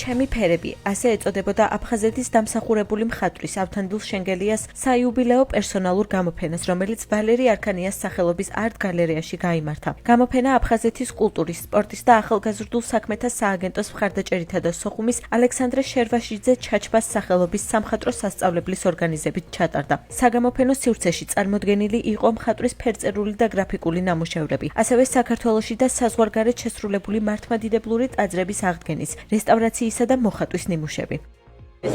ჩემი ფერები, ასე ეწოდებოდა აფხაზეთის დამსახურებული მხატვრის ავთანდილ შენგელიას საიუბილეო პერსონალურ გამოფენას, რომელიც ვალერი არქანიას სახელობის არტ გალერეაში გაიმართა. გამოფენა აფხაზეთის კულტურის, სპორტის და ახალგაზრდულ საქმეთა სააგენტოს მხარდაჭერითა და სოხუმის ალექსანდრე შერვაშიძე ჩაჩბას სახელობის სამხატვრო სასწავლებლის ორგანიზებით ჩატარდა. საგამოფენო სივრცეში წარმოდგენილი იყო მხატვრის ფერწერული და გრაფიკული ნამუშევრები, ასევე საქართველოში და საზღვარგარეთ შესრულებული მართლმადიდებლური ტაძრების აღდგენის, რესტავრაციისა და მოხატვის ნიმუშები.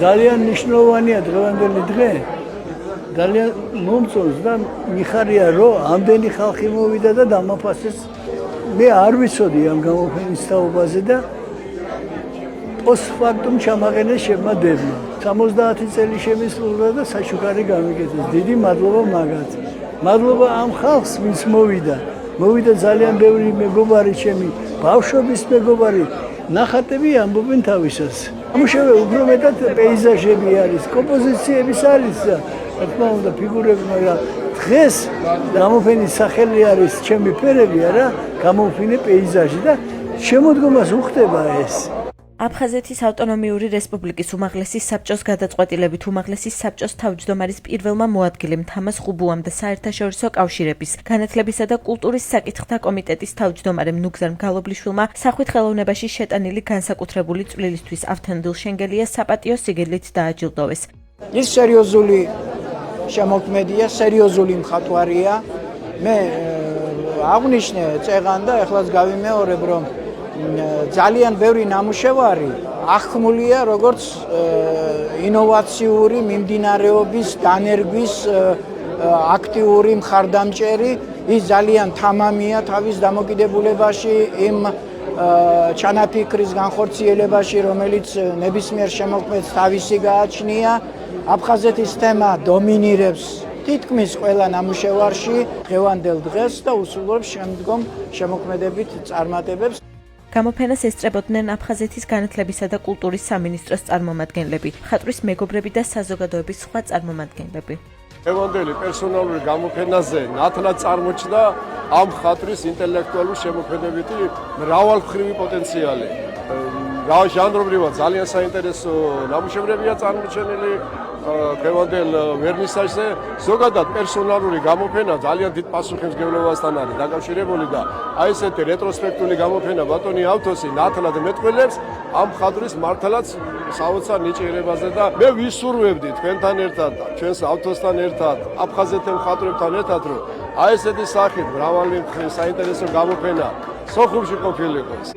ძალიან მნიშვნელოვანია დღევანდელი დღე. ძალიან მომწონს და მიხარია, რომ ამდენი ხალხი მოვიდა და დამაფასეს. მე არ ვიცოდი ამ გამოფენის თაობაზე და პოსტფაქტუმ ჩამაყენეს ჩემმა დებმა. 70 წელი შემისრულდა და საჩუქარი გამიკეთეს. დიდი მადლობა მაგათ. მადლობა ამ ხალხს, ვინც მოვიდა. მოვიდა ძალიან ბევრი მეგობარი ჩემი, ბავშვობის მეგობარი. ნახატები ამბობენ თავისას. ამუშავე უფრო მეტად პეიზაჟები არის, კომპოზიციების არის და რა თქმა უნდა ფიგურები, მაგრამ დღეს გამოფენის სახელი არის ჩემი ფერები, არა, გამოფინე პეიზაჟი და შემოდგომას უხდება ეს. აფხაზეთის ავტონომიური რესპუბლიკის უმაღლესი საბჭოს გადაწყვეტილებით უმაღლესი საბჭოს თავმჯდომარის პირველმა მოადგილემ თამაზ ხუბუამ და საერთაშორისო კავშირების, განათლებისა და კულტურის საკითხთა კომიტეტის თავმჯდომარემ ნუგზარ მგალობლიშვილმა სახვით ხელოვნებაში შეტანილი განსაკუთრებული წვლილისთვის ავთანდილ შენგელიას საპატიო სიგელით დააჯილდოვეს. ის სერიოზული შემოქმედია, სერიოზული მხატვარია. მე აღნიშნე წეღან და ეხლაც გავიმეორებ, რომ ძალიან ბევრი ნამუშევარი ახმულია როგორც ინოვაციური მიმდინარეობის დანერგვის აქტიური მხარდამჭერი. ის ძალიან თამამია თავის დამოკიდებულებაში, იმ ჩანაფიქრის განხორციელებაში, რომელიც ნებისმიერ შემოქმედს თავისი გააჩნია. აფხაზეთის თემა დომინირებს თითქმის ყველა ნამუშევარში დღევანდელ დღეს და უსულობს შემდგომ შემოქმედებით წარმატებებს. გამოფენას ესწრებოდნენ აფხაზეთის განათლებისა და კულტურის სამინისტროს წარმომადგენლები, მხატვრის მეგობრები და საზოგადოების სხვა წარმომადგენლები. დღევანდელი პერსონალური გამოფენაზე ნათლად წარმოჩნდა ამ მხატვრის ინტელექტუალური შემოქმედებითი მრავალმხრივი პოტენციალი. ჟანრობრივად ძალიან საინტერესო ნამუშევრებია წარმოჩენილი დღევანდელ ვერნისაჟზე. ზოგადად პერსონალური გამოფენა ძალიან დიდ პასუხისმგებლობასთან არის დაკავშირებული და აი ესეთი რეტროსპექტიული გამოფენა ბატონი ავთოსი ნათლად მეტყველებს ამ მხატვრის მართლაც საოცარ ნიჭიერებაზე და მე ვისურვებდი თქვენთან ერთად და ჩვენს ავთოსთან ერთად, აფხაზეთის მხატვრებთან ერთად, რომ აი ესეთი სახით მრავალი საინტერესო გამოფენა სოხუმში ყოფილიყოს.